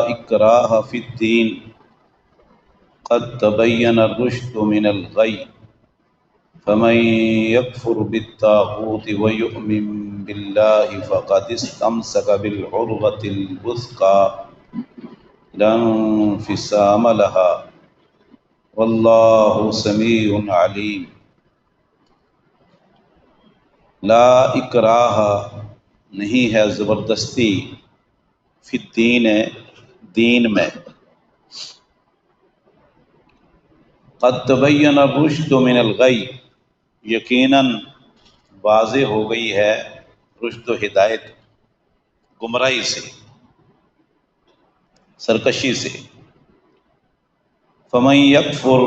اکراہ فی الدین قد تبین الرشد من الغی فمن یکفر بالطاغوت ویؤمن باللہ فقد استمسک بالعروۃ الوثقی لا انفصام لها واللہ سمیع علیم۔ لا اکراہ نہیں ہے زبردستی، فی الدین دین میں، قد تبین الرشد من الغی یقیناً واضح ہو گئی ہے رشد و ہدایت گمراہی سے، سرکشی سے۔ فمن یکفر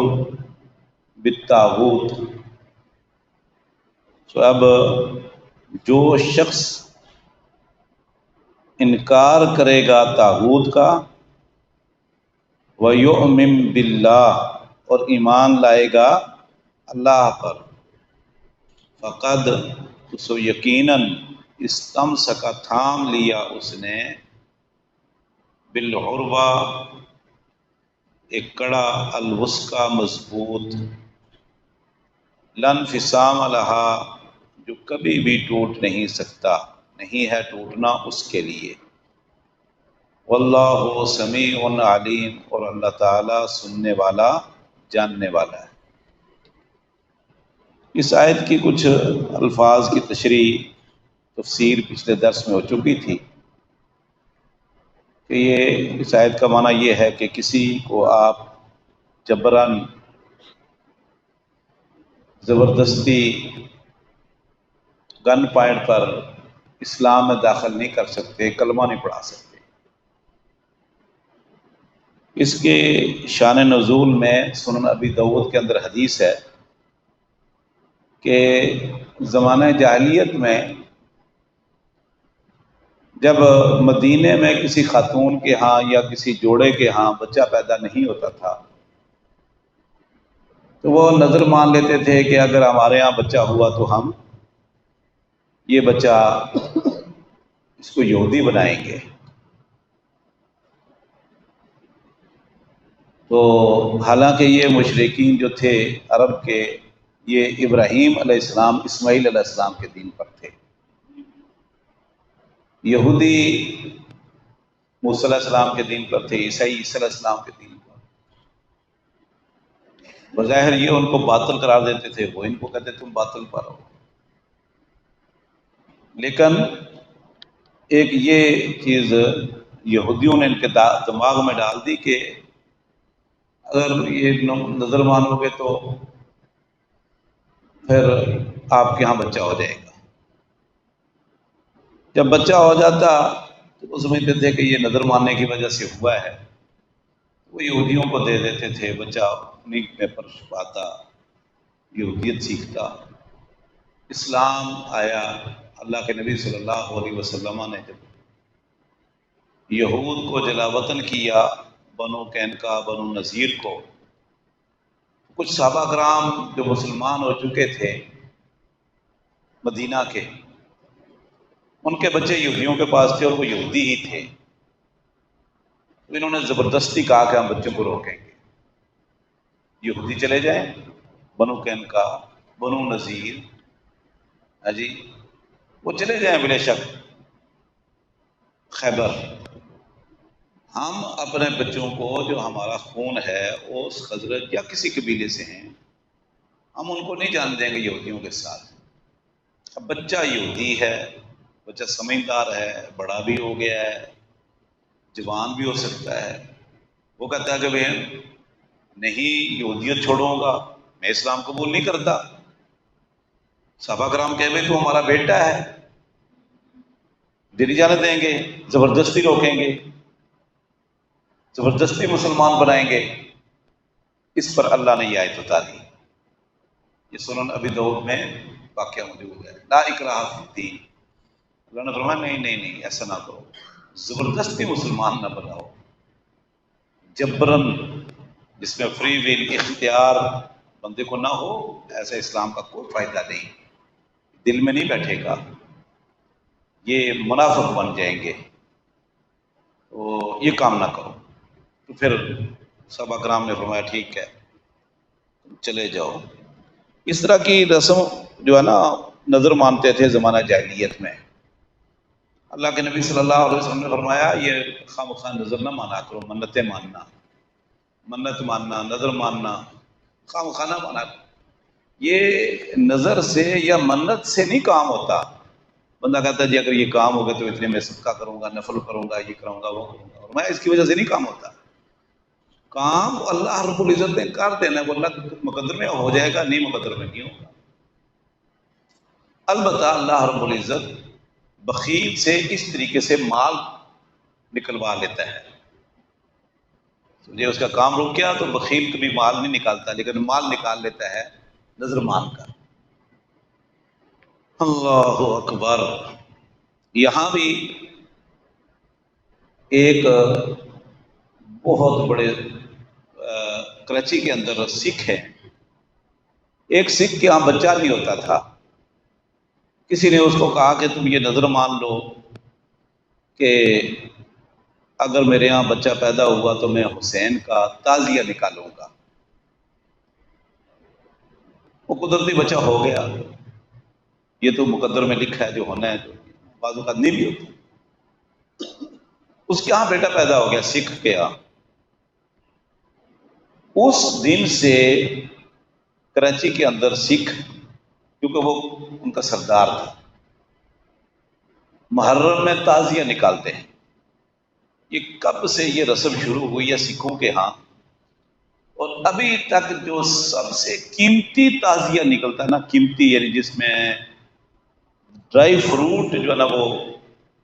بالطاغوت، تو اب جو شخص انکار کرے گا طاغوت کا، وَيُؤْمِن بِاللَّهِ اور ایمان لائے گا اللہ پر، فقد تو سو یقیناً استمسک تھام لیا اس نے، بالعروہ ایک کڑا، الوثقی مضبوط، لا انفصام لها جو کبھی بھی ٹوٹ نہیں سکتا، نہیں ہے ٹوٹنا اس کے لیے۔ واللہ سمیع علیم اور اللہ تعالیٰ سننے والا جاننے والا ہے۔ اس آیت کی کچھ الفاظ کی تشریح تفسیر پچھلے درس میں ہو چکی تھی کہ یہ اس آیت کا معنی یہ ہے کہ کسی کو آپ جبراً زبردستی گن پوائنٹ پر اسلام میں داخل نہیں کر سکتے، کلمہ نہیں پڑھا سکتے۔ اس کے شان نزول میں سنن ابی داؤد کے اندر حدیث ہے کہ زمانہ جاہلیت میں جب مدینے میں کسی خاتون کے ہاں یا کسی جوڑے کے ہاں بچہ پیدا نہیں ہوتا تھا تو وہ نظر مان لیتے تھے کہ اگر ہمارے ہاں بچہ ہوا تو ہم یہ بچہ اس کو یہودی بنائیں گے۔ تو حالانکہ یہ مشرکین جو تھے عرب کے، یہ ابراہیم علیہ السلام، اسماعیل علیہ السلام کے دین پر تھے۔ یہودی موسیٰ علیہ السلام کے دین پر تھے، عیسائی عیسیٰ علیہ السلام کے دین پر۔ بظاہر یہ ان کو باطل قرار دیتے تھے، وہ ان کو کہتے تم باطل پر ہو۔ لیکن ایک یہ چیز یہودیوں نے ان کے دماغ میں ڈال دی کہ اگر یہ نظر مانو گے تو پھر آپ کے ہاں بچہ ہو جائے گا۔ جب بچہ ہو جاتا تو وہ سمجھتے تھے کہ یہ نظر ماننے کی وجہ سے ہوا ہے، وہ یہودیوں کو دے دیتے تھے، بچہ انہیں میں پر پاتا، یہودیت سیکھتا۔ اسلام آیا، اللہ کے نبی صلی اللہ علیہ وسلم نے جب یہود کو جلا وطن کیا، بنو قینقاع بنو نذیر کو، کچھ صحابہ کرام جو مسلمان ہو چکے تھے مدینہ کے، ان کے بچے یہودیوں کے پاس تھے اور وہ یہودی ہی تھے، تو انہوں نے زبردستی کہا کہ ہم بچوں کو روکیں گے، یہودی چلے جائیں، بنو قینقاع بنو نذیر، جی وہ چلے جائیں بلا شک خیبر، ہم اپنے بچوں کو جو ہمارا خون ہے اس خزرج یا کسی قبیلے سے ہیں، ہم ان کو نہیں جان دیں گے یہودیوں کے ساتھ۔ اب بچہ یہودی ہے، بچہ سمجھدار ہے، بڑا بھی ہو گیا ہے، جوان بھی ہو سکتا ہے، وہ کہتا ہے کہ بھئی نہیں یہودیت چھوڑوں گا، میں اسلام قبول نہیں کرتا۔ صحابہ کرام کہے بھئی تو ہمارا بیٹا ہے، دل جانے دیں گے، زبردستی روکیں گے، زبردستی مسلمان بنائیں گے۔ اس پر اللہ نے یہ آیت اتاری، یہ سنن ابی داؤد میں واقعہ موجود ہے۔ لا اکراہ فی الدین، اللہ نے فرمایا نہیں نہیں نہیں ایسا نہ کرو، زبردستی مسلمان نہ بناؤ، جبرن جس میں فری ول اختیار بندے کو نہ ہو، ایسا اسلام کا کوئی فائدہ نہیں، دل میں نہیں بیٹھے گا، یہ منافق بن جائیں گے، تو یہ کام نہ کرو۔ پھر صحابہ کرام نے فرمایا ٹھیک ہے چلے جاؤ۔ اس طرح کی رسم جو ہے نا نظر مانتے تھے زمانہ جاہلیت میں۔ اللہ کے نبی صلی اللہ علیہ وسلم نے فرمایا یہ خواہ مخواہ نظر نہ مانا کرو، منتیں ماننا، منت ماننا، نظر ماننا، خواہ مخواہ نہ مانا کرو۔ یہ نظر سے یا منت سے نہیں کام ہوتا۔ بندہ کہتا ہے جی اگر یہ کام ہوگا تو اتنے میں صدقہ کروں گا، نفل کروں گا، یہ کروں گا، وہ کروں گا، اور میں اس کی وجہ سے نہیں کام ہوتا۔ کام اللہ رب العزت نے کر دینا ہے، وہ اللہ مقدر میں ہو جائے گا، نہیں مقدر میں نہیں ہوگا۔ البتہ اللہ رب العزت بخیل سے اس طریقے سے مال نکلوا لیتا ہے، اس کا کام رک گیا تو بخیل کبھی مال نہیں نکالتا، لیکن مال نکال لیتا ہے نظر مان کر۔ اللہ اکبر۔ یہاں بھی ایک بہت بڑے کراچی کے اندر سکھ ہے، ایک سکھ کے یہاں بچہ نہیں ہوتا تھا، کسی نے اس کو کہا کہ تم یہ نظر مان لو کہ اگر میرے یہاں بچہ پیدا ہوا تو میں حسین کا تعزیہ نکالوں گا۔ وہ قدرتی بچہ ہو گیا، یہ تو مقدر میں لکھا ہے جو ہونا ہے، جو بعض اوقات نہیں بھی ہوتا۔ اس کے یہاں بیٹا پیدا ہو گیا سکھ کے یہاں۔ اس دن سے کراچی کے اندر سکھ، کیونکہ وہ ان کا سردار تھا، محرم میں تعزیہ نکالتے ہیں۔ یہ کب سے یہ رسم شروع ہوئی ہے سکھوں کے ہاں، اور ابھی تک جو سب سے قیمتی تعزیہ نکلتا ہے نا، قیمتی یعنی جس میں ڈرائی فروٹ جو ہے نا وہ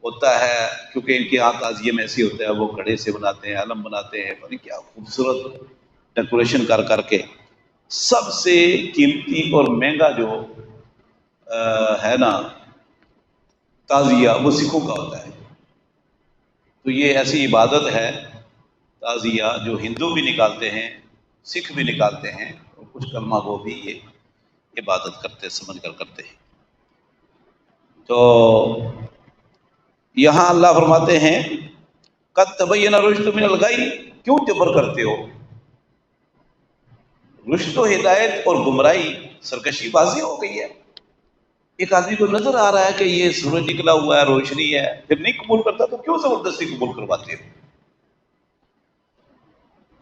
ہوتا ہے، کیونکہ ان کے ہاں تعزیے میں ایسے ہوتا ہے، وہ گھڑے سے بناتے ہیں، علم بناتے ہیں، پتہ نہیں کیا خوبصورت ڈیکوریشن کر کر کے۔ سب سے قیمتی اور مہنگا جو ہے نا تعزیہ وہ سکھوں کا ہوتا ہے۔ تو یہ ایسی عبادت ہے تعزیہ جو ہندو بھی نکالتے ہیں، سکھ بھی نکالتے ہیں، اور کچھ کلمہ وہ بھی یہ عبادت کرتے سمجھ کر کرتے ہیں۔ تو یہاں اللہ فرماتے ہیں قد تبین الرشد من الغی، کیوں جبر کرتے ہو؟ رشد و ہدایت اور گمراہی سرکشی بازی ہو گئی ہے۔ ایک آدمی کو نظر آ رہا ہے کہ یہ سورج نکلا ہوا ہے، روشنی ہے، پھر نہیں قبول کرتا تو کیوں زبردستی قبول کرواتے ہو؟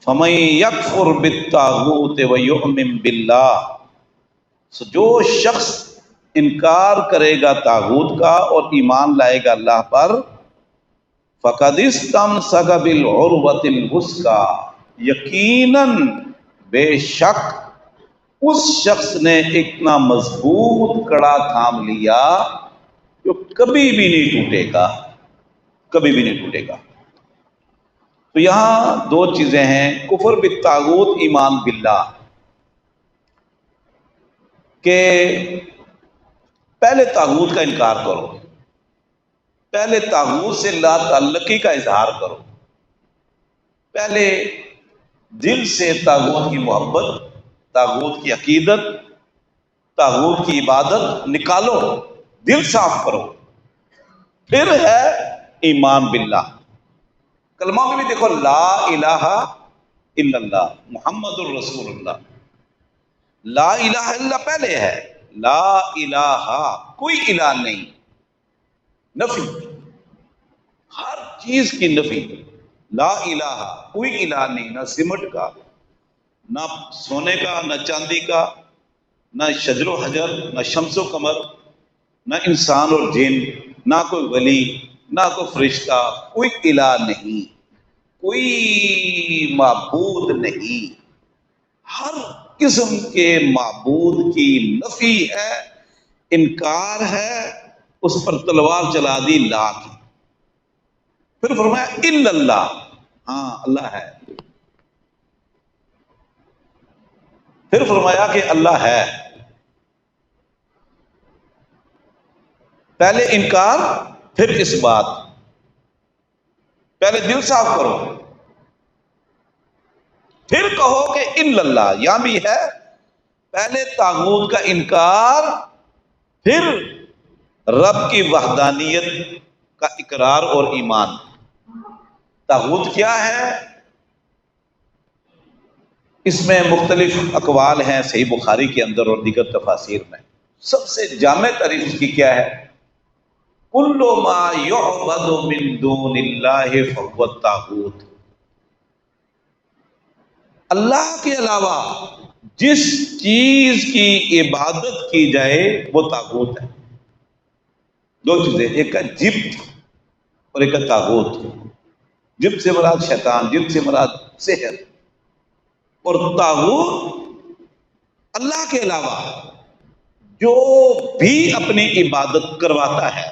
فَمَن يَكْفُرْ بِالطَّاغُوتِ وَيُؤْمِن بِاللَّهِ، جو شخص انکار کرے گا طاغوت کا اور ایمان لائے گا اللہ پر، فَقَدِ اسْتَمْسَكَ بِالْعُرْوَةِ الْوُثْقَىٰ، یقیناً بے شک اس شخص نے اتنا مضبوط کڑا تھام لیا جو کبھی بھی نہیں ٹوٹے گا، کبھی بھی نہیں ٹوٹے گا۔ تو یہاں دو چیزیں ہیں، کفر بالطاغوت، ایمان باللہ، کہ پہلے طاغوت کا انکار کرو، پہلے طاغوت سے لا تعلقی کا اظہار کرو، پہلے دل سے طاغوت کی محبت، طاغوت کی عقیدت، طاغوت کی عبادت نکالو، دل صاف کرو، پھر ہے ایمان باللہ۔ کلمہ میں بھی دیکھو لا الہ الا اللہ محمد الرسول اللہ، لا الہ الا پہلے ہے، لا الہ کوئی الہ نہیں، نفی، ہر چیز کی نفی، لا الہ کوئی الہ نہیں، نہ سمٹ کا، نہ سونے کا، نہ چاندی کا، نہ شجر و حجر، نہ شمس و قمر، نہ انسان اور جن، نہ کوئی ولی، نہ کوئی فرشتہ، کوئی الہ نہیں، کوئی معبود نہیں۔ ہر قسم کے معبود کی نفی ہے، انکار ہے، اس پر تلوار چلا دی لا کی۔ پھر فرمایا الا اللہ، ہاں اللہ ہے، پھر فرمایا کہ اللہ ہے۔ پہلے انکار پھر اس بات، پہلے دل صاف کرو پھر کہو کہ الا اللہ، یہاں بھی ہے پہلے طاغوت کا انکار، پھر رب کی وحدانیت کا اقرار اور ایمان۔ طاغوت کیا ہے؟ اس میں مختلف اقوال ہیں صحیح بخاری کے اندر اور دیگر تفاسیر میں. سب سے جامع تعریف اس کی کیا ہے؟ کل ما یعبد من دون اللہ فهو الطاغوت. اللہ کے علاوہ جس چیز کی عبادت کی جائے وہ طاغوت ہے. دو چیزیں، ایک ہے جبت اور ایک ہے طاغوت. جبت سے مراد شیطان، جبت سے مراد سحر، اور طاغوت اللہ کے علاوہ جو بھی اپنی عبادت کرواتا ہے،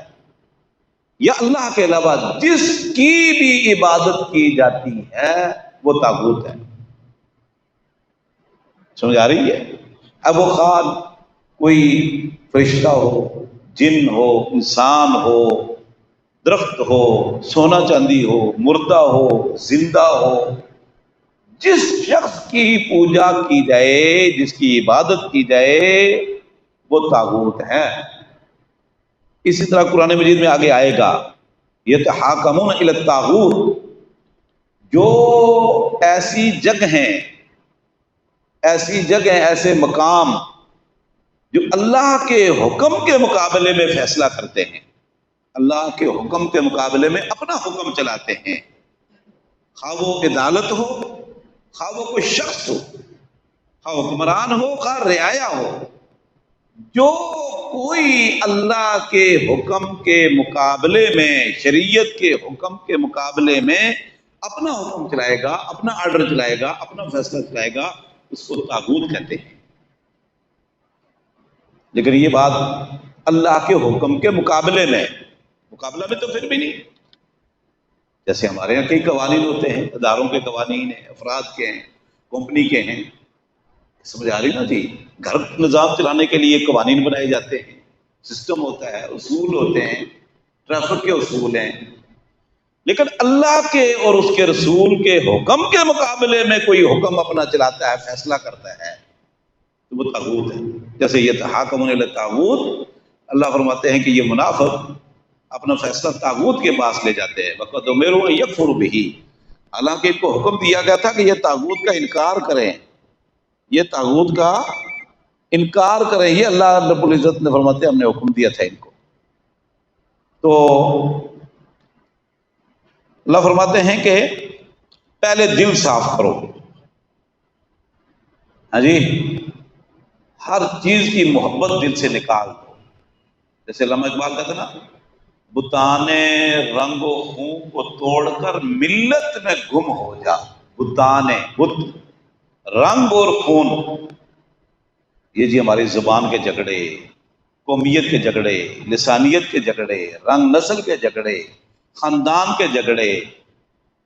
یا اللہ کے علاوہ جس کی بھی عبادت کی جاتی ہے وہ طاغوت ہے. سمجھ آ رہی ہے؟ اب وہ خان کوئی فرشتہ ہو، جن ہو، انسان ہو، درخت ہو، سونا چاندی ہو، مردہ ہو، زندہ ہو، جس شخص کی پوجا کی جائے، جس کی عبادت کی جائے وہ طاغوت ہے. اسی طرح قرآن مجید میں آگے آئے گا یتحاکمون الی الطاغوت. جو ایسی جگہیں، ایسے مقام جو اللہ کے حکم کے مقابلے میں فیصلہ کرتے ہیں، اللہ کے حکم کے مقابلے میں اپنا حکم چلاتے ہیں، خواہ وہ عدالت ہو، خواہ وہ کوئی شخص ہو، خواہ حکمران ہو، خواہ رعایا ہو، جو کوئی اللہ کے حکم کے مقابلے میں، شریعت کے حکم کے مقابلے میں اپنا حکم چلائے گا، اپنا آرڈر چلائے گا، اپنا فیصلہ چلائے گا، اس کو طاغوت کہتے ہیں. لیکن یہ بات اللہ کے حکم کے مقابلے میں، مقابلہ میں تو پھر بھی نہیں. جیسے ہمارے یہاں کئی قوانین ہوتے ہیں، اداروں کے قوانین ہیں، افراد کے ہیں، کمپنی کے ہیں. سمجھ آ رہی نا جی؟ گھر نظام چلانے کے لیے قوانین بنائے جاتے ہیں، سسٹم ہوتا ہے، اصول ہوتے ہیں، ٹریفک کے اصول ہیں. لیکن اللہ کے اور اس کے رسول کے حکم کے مقابلے میں کوئی حکم اپنا چلاتا ہے، فیصلہ کرتا ہے، تو وہ طاغوت ہے. جیسے یتحاکمون الی الطاغوت، اللہ فرماتے ہیں کہ یہ منافق اپنا فیصلہ طاغوت کے پاس لے جاتے ہیں. وقد امروا ان یکفروا بہ، حالانکہ ان کو حکم دیا گیا تھا کہ یہ طاغوت کا انکار کریں، یہ طاغوت کا انکار کریں. یہ اللہ رب العزت نے فرماتے ہیں ہم نے حکم دیا تھا ان کو. تو اللہ فرماتے ہیں کہ پہلے دل صاف کرو. ہاں جی، ہر چیز کی محبت دل سے نکال دو. جیسے علامہ اقبال کہتے ہیں نا، بتانے رنگ و خون کو توڑ کر ملت میں گم ہو جا. بتانے، بت، رنگ اور خون، یہ جی ہماری زبان کے جھگڑے، قومیت کے جھگڑے، لسانیت کے جھگڑے، رنگ نسل کے جھگڑے، خاندان کے جھگڑے،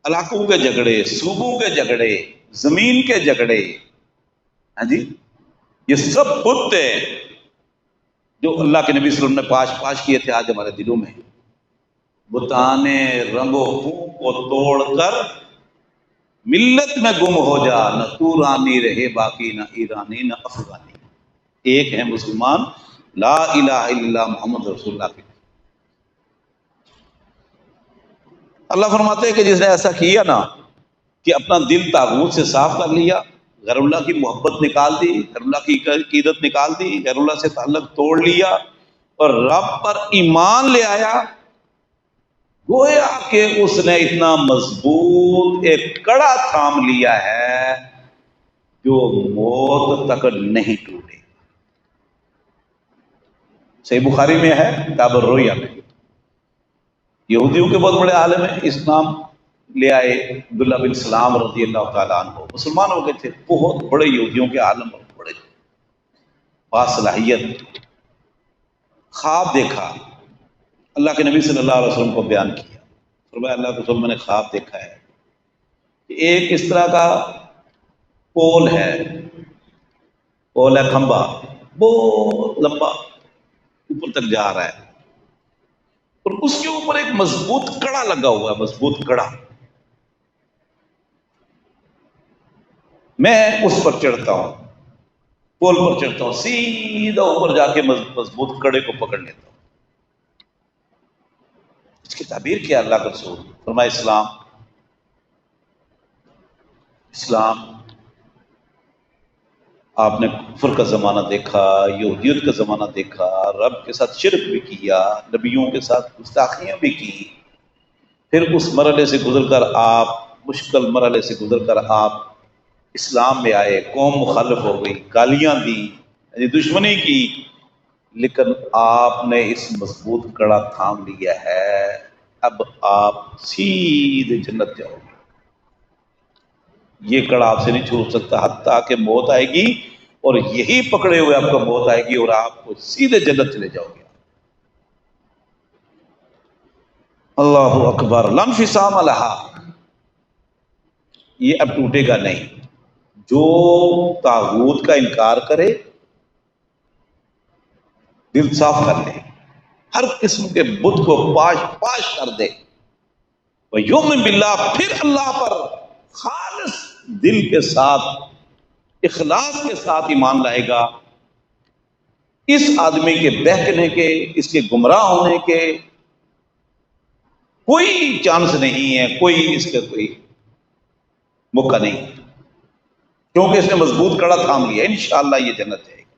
علاقوں کے جھگڑے، صوبوں کے جھگڑے، زمین کے جھگڑے، ہاں جی، یہ سب بت ہیں جو اللہ کے نبی صلی اللہ علیہ وسلم نے پاش کیے تھے آج ہمارے دلوں میں. بتانے رنگ و خون کو توڑ کر ملت میں گم ہو جا، نہ تو رانی رہے باقی، نہ ایرانی نہ افغانی. ایک ہے مسلمان، لا الہ الا اللہ محمد رسول اللہ کے. اللہ فرماتے ہیں کہ جس نے ایسا کیا نا، کہ اپنا دل طاغوت سے صاف کر لیا، غیر اللہ کی محبت نکال دی، غیر اللہ کی عقیدت نکال دی، غیر اللہ سے تعلق توڑ لیا اور رب پر ایمان لے آیا، گویا کہ اس نے اتنا مضبوط ایک کڑا تھام لیا ہے جو موت تک نہیں ٹوٹے. صحیح بخاری میں ہے کتاب الرؤیا میں. یہودیوں کے بہت بڑے عالم ہیں، اسلام لے آئے عبداللہ بن سلام رضی اللہ تعالیٰ عنہ، مسلمان ہو گئے تھے، بہت بڑے یہودیوں کے عالم، بہت بڑے باصلاحیت. خواب دیکھا، اللہ کے نبی صلی اللہ علیہ وسلم کو بیان کیا. فرمایا اللہ کے رسول میں نے خواب دیکھا ہے کہ ایک اس طرح کا پول ہے، پول ہے کھمبا، بہت لمبا اوپر تک جا رہا ہے، اور اس کے اوپر ایک مضبوط کڑا لگا ہوا ہے، مضبوط کڑا. میں اس پر چڑھتا ہوں، پول پر چڑھتا ہوں، سیدھا اوپر جا کے مضبوط کڑے کو پکڑ لیتا ہوں. اس کی تعبیر کیا اللہ کا رسول؟ فرمایا اسلام. اسلام آپ نے کفر کا زمانہ دیکھا، یہودیت کا زمانہ دیکھا، رب کے ساتھ شرک بھی کیا، نبیوں کے ساتھ گستاخیاں بھی کی، پھر اس مرحلے سے گزر کر آپ، مشکل مرحلے سے گزر کر آپ اسلام میں آئے، قوم مخالف ہو گئی، گالیاں دی، یعنی دشمنی کی، لیکن آپ نے اس مضبوط کڑا تھام لیا ہے، اب آپ سیدھے جنت جاؤ گے، یہ کڑا آپ سے نہیں چھوٹ سکتا حتیٰ کہ موت آئے گی، اور یہی پکڑے ہوئے آپ کو موت آئے گی اور آپ کو سیدھے جنت چلے جاؤ گے۔ اللہ اکبر، لا انفصام لہا، یہ اب ٹوٹے گا نہیں۔ جو طاغوت کا انکار کرے دل صاف کر لے، ہر قسم کے بت کو پاش پاش کر دے، وَيُؤْمِن بِاللَّهِ، پھر اللہ پر خالص دل کے ساتھ، اخلاص کے ساتھ ایمان لائے گا، اس آدمی کے بہکنے کے، اس کے گمراہ ہونے کے کوئی چانس نہیں ہے، کوئی اس کا کوئی موقع نہیں، کیونکہ اس نے مضبوط کڑا تھام لیا، انشاءاللہ یہ جنت جائے گا،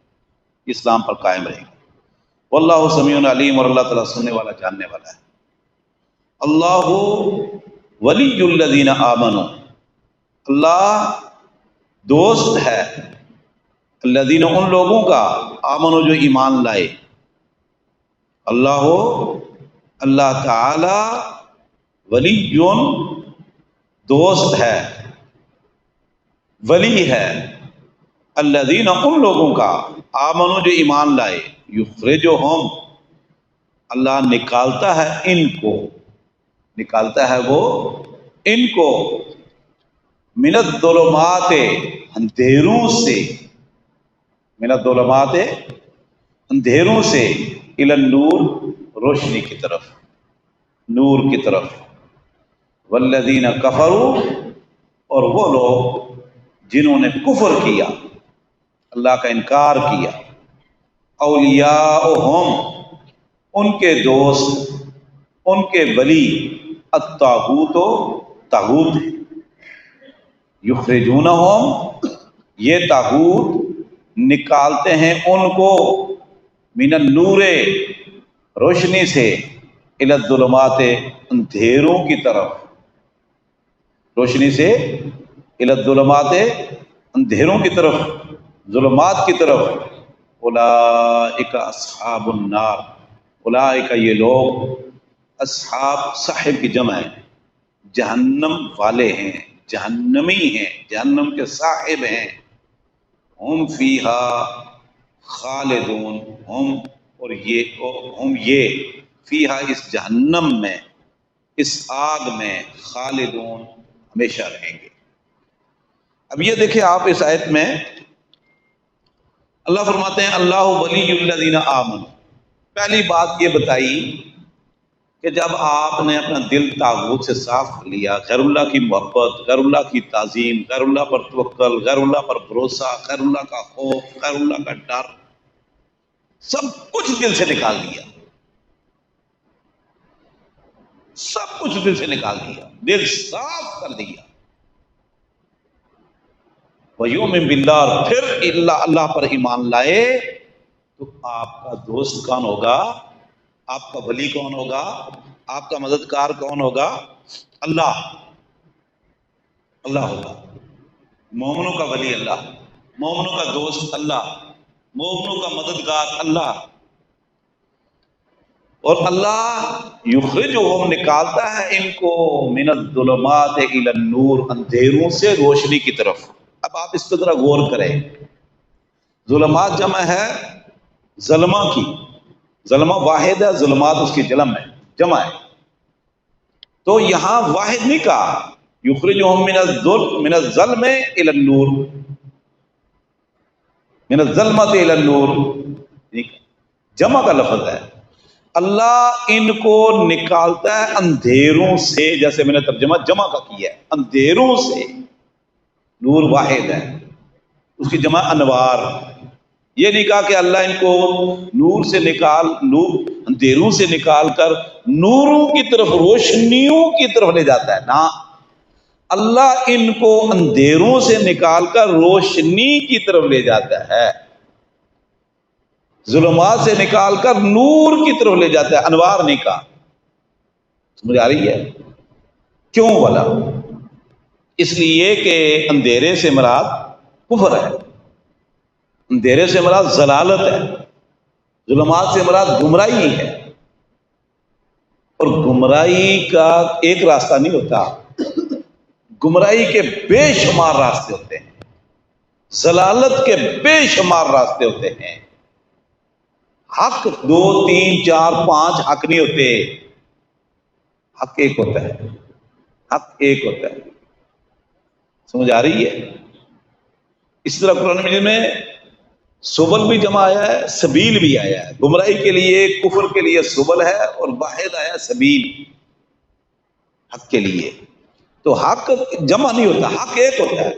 اسلام پر قائم رہے گا۔ واللہ سمیع علیم، اور اللہ تعالیٰ سننے والا جاننے والا ہے۔ اللہ ولی الذین آمنوا، اللہ دوست ہے الذین، ان لوگوں کا، آمنوا جو ایمان لائے، اللہ اللہ تعالی ولی دوست ہے، ولی ہے، الذین ان لوگوں کا، آمنوا جو ایمان لائے، یخرجہم اللہ نکالتا ہے ان کو، نکالتا ہے وہ ان کو، من الظلمات اندھیروں سے، من الظلمات اندھیروں سے، الی النور روشنی کی طرف، نور کی طرف، والذین کفروا اور وہ لوگ جنہوں نے کفر کیا، اللہ کا انکار کیا، اولیاءہم ان کے دوست، ان کے ولی، الطاغوت طاغوت ہے، یخرجونہم یہ طاغوت نکالتے ہیں ان کو، من النور روشنی سے، الی الظلمات اندھیروں کی طرف، روشنی سے الی الظلمات اندھیروں کی طرف، ظلمات کی طرف، اولئک اصحاب النار، اولئک یہ لوگ، اصحاب صاحب کی جمع ہے، جہنم والے ہیں، جہنمی ہیں، جہنم کے صاحب ہیں، ہم فیہا خالدون، ہم اور یہ فیہا اس جہنم میں، اس آگ میں، خالدون ہمیشہ رہیں گے۔ اب یہ دیکھیں آپ اس آیت میں اللہ فرماتے ہیں اللہ ولی الذین آمنوا، پہلی بات یہ بتائی کہ جب آپ نے اپنا دل طاغوت سے صاف کر لیا، غیر اللہ کی محبت، غیر اللہ کی تعظیم، غیر اللہ پر توکل، غیر اللہ پر بھروسہ، غیر اللہ کا خوف، غیر اللہ کا ڈر، سب کچھ دل سے نکال دیا، سب کچھ دل سے نکال دیا، دل صاف کر دیا، وَيُؤْمِن بِاللَّهِ، پھر اللہ پر ایمان لائے، تو آپ کا دوست کون ہوگا، آپ کا ولی کون ہوگا، آپ کا مددگار کون ہوگا، اللہ، اللہ ہوگا، مومنوں کا ولی اللہ، مومنوں کا دوست اللہ، مومنوں کا مددگار اللہ، اور اللہ یخرجہم نکالتا ہے ان کو، من الظلمات الی النور اندھیروں سے روشنی کی طرف۔ اب آپ اس پہ ذرا غور کریں، ظلمات جمع ہے ظلمہ کی، ظلمہ واحد ہے، ظلمات اس کی جمع ہے، تو یہاں واحد نہیں کہا، یخرجہم من الظلم الی النور، من الظلمۃ الی النور، جمع کا لفظ ہے، اللہ ان کو نکالتا ہے اندھیروں سے، جیسے میں نے ترجمہ جمع کا کیا ہے، اندھیروں سے، نور واحد ہے، اس کی جمع انوار، یہ نہیں کہا کہ اللہ ان کو نور سے اندھیروں سے نکال کر نوروں کی طرف، روشنیوں کی طرف لے جاتا ہے، نہ، اللہ ان کو اندھیروں سے نکال کر روشنی کی طرف لے جاتا ہے، ظلمات سے نکال کر نور کی طرف لے جاتا ہے، انوار نہیں کہا۔ سمجھ آ رہی ہے؟ کیوں بولا؟ اس لیے کہ اندھیرے سے مراد کفر ہے، اندھیرے سے مراد ضلالت ہے، ظلمات سے مراد گمراہی ہے، اور گمراہی کا ایک راستہ نہیں ہوتا، گمراہی کے بے شمار راستے ہوتے ہیں، ضلالت کے بے شمار راستے ہوتے ہیں۔ حق 2 3 4 5 حق نہیں ہوتے، حق ایک ہوتا ہے، حق ایک ہوتا ہے۔ سمجھ آ رہی ہے؟ اس طرح قرآن مجید میں سبل بھی جمع آیا ہے، سبیل بھی آیا ہے۔ گمراہی کے لیے، کفر کے لیے سبل ہے، اور واحد آیا سبیل حق کے لیے۔ تو حق جمع نہیں ہوتا، حق ایک ہوتا ہے۔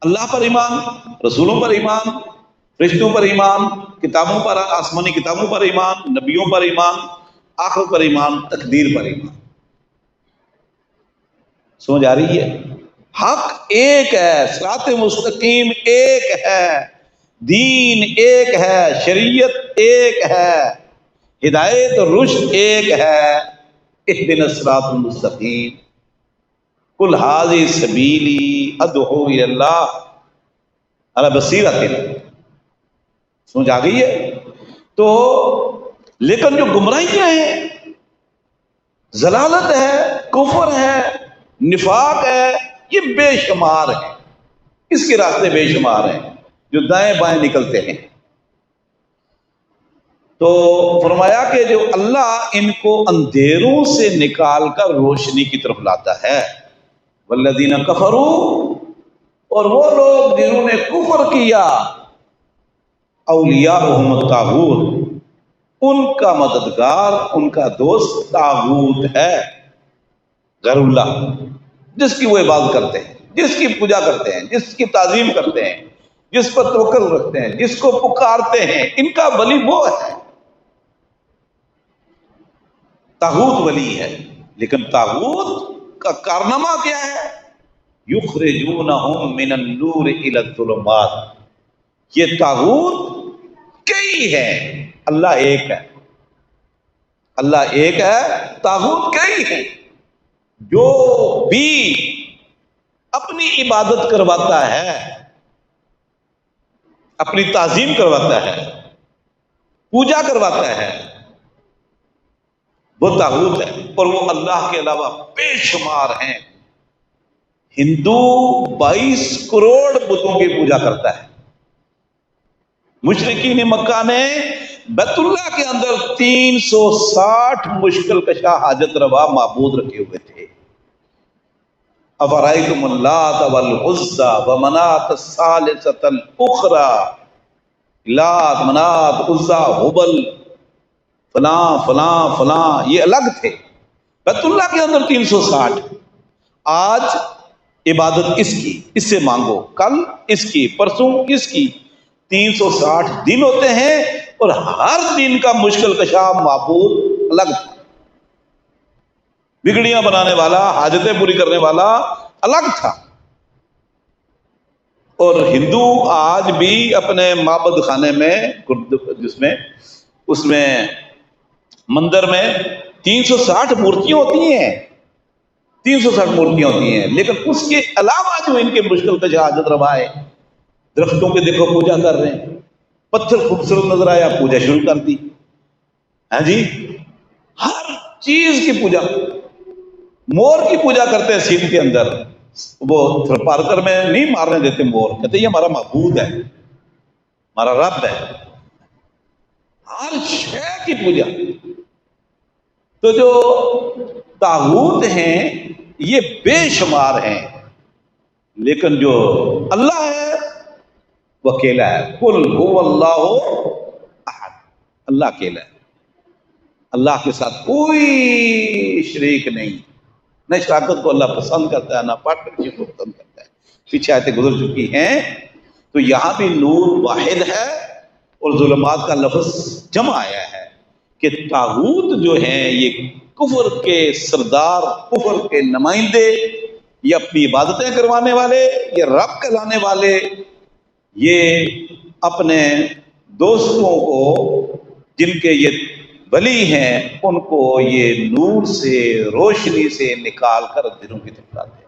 اللہ پر ایمان، رسولوں پر ایمان، فرشتوں پر ایمان، کتابوں پر، آسمانی کتابوں پر ایمان، نبیوں پر ایمان، آخرت پر ایمان، تقدیر پر ایمان۔ سمجھ آ رہی ہے؟ حق ایک ہے، صراط مستقیم ایک ہے، دین ایک ہے، شریعت ایک ہے، ہدایت اور رشد ایک ہے۔ اہدنا الصراط المستقیم، قل ھذہ سبیلی ادعو الی اللہ علی بصیرۃ۔ سمجھ آ گئی ہے؟ تو لیکن جو گمراہیاں ہیں، ضلالت ہے، کفر ہے، نفاق ہے، یہ بے شمار ہیں، اس کے راستے بے شمار ہیں جو دائیں بائیں نکلتے ہیں۔ تو فرمایا کہ جو اللہ ان کو اندھیروں سے نکال کر روشنی کی طرف لاتا ہے، والذین کفروا، اور وہ لوگ جنہوں نے کفر کیا، اولیاءہم الطاغوت، ان کا مددگار، ان کا دوست طاغوت ہے، غیر اللہ، جس کی وہ عبادت کرتے ہیں، جس کی پوجا کرتے ہیں، جس کی تعظیم کرتے ہیں، جس پر توکل رکھتے ہیں، جس کو پکارتے ہیں، ان کا ولی وہ ہے، طاغوت ولی ہے۔ لیکن طاغوت کا کارنامہ کیا ہے؟ یخرجونہم من النور الی الظلمات۔ یہ طاغوت کئی ہے، اللہ ایک ہے، اللہ ایک ہے، طاغوت کئی ہے۔ جو بھی اپنی عبادت کرواتا ہے، اپنی تعظیم کرواتا ہے، پوجا کرواتا ہے، وہ طاغوت ہے، اور وہ اللہ کے علاوہ بے شمار ہیں۔ ہندو 22 کروڑ بتوں کی پوجا کرتا ہے۔ مشرکین مکہ نے بیت اللہ کے اندر 360 مشکل کشا حاجت روا معبود رکھے ہوئے تھے۔ افرأیتم اللات والعزی ومناۃ الثالثۃ الاخری، لات، منات، عزی، ہبل، فلاں فلاں فلاں، یہ الگ تھے بیت اللہ کے اندر 360۔ آج عبادت اس کی، اس سے مانگو، کل اس کی، پرسوں اس کی، 360 دن ہوتے ہیں، اور ہر دن کا مشکل کشا معبود الگ تھا۔ بگڑیاں بنانے والا، حاجتیں پوری کرنے والا الگ تھا۔ اور ہندو آج بھی اپنے معبد خانے میں، اس میں مندر میں 360 مورتیاں ہوتی ہیں، 360 مورتیاں ہوتی ہیں، لیکن اس کے علاوہ جو ان کے مشکل کشا حاجت روا ہے، درختوں کے دیکھو پوجا کر رہے ہیں، پتھر خوبصورت نظر آیا، پوجا شروع کر دی، ہاں جی، ہر چیز کی پوجا۔ مور کی پوجا کرتے ہیں سندھ کے اندر، وہ پارکر میں نہیں مارنے دیتے مور، کہتے یہ ہمارا معبود ہے، ہمارا رب ہے، ہر شے کی پوجا۔ تو جو طاغوت ہیں یہ بے شمار ہیں، لیکن جو اللہ ہے وہ اکیلا ہے۔ قل هو اللہ احد، اللہ اکیلا ہے، اللہ کے ساتھ کوئی شریک نہیں۔ نہ شراکت کو اللہ پسند کرتا ہے، نہ پارٹنرشپ کو پسند کرتا ہے۔ پیچھے آیتیں گزر چکی ہیں۔ تو یہاں بھی نور واحد ہے، اور ظلمات کا لفظ جمع آیا ہے کہ طاغوت جو ہیں یہ کفر کے سردار، کفر کے نمائندے، یہ اپنی عبادتیں کروانے والے، یہ رب کہلانے والے، یہ اپنے دوستوں کو جن کے یہ ولی ہیں ان کو یہ نور سے، روشنی سے نکال کر دلوں کی طرف لاتے ہیں۔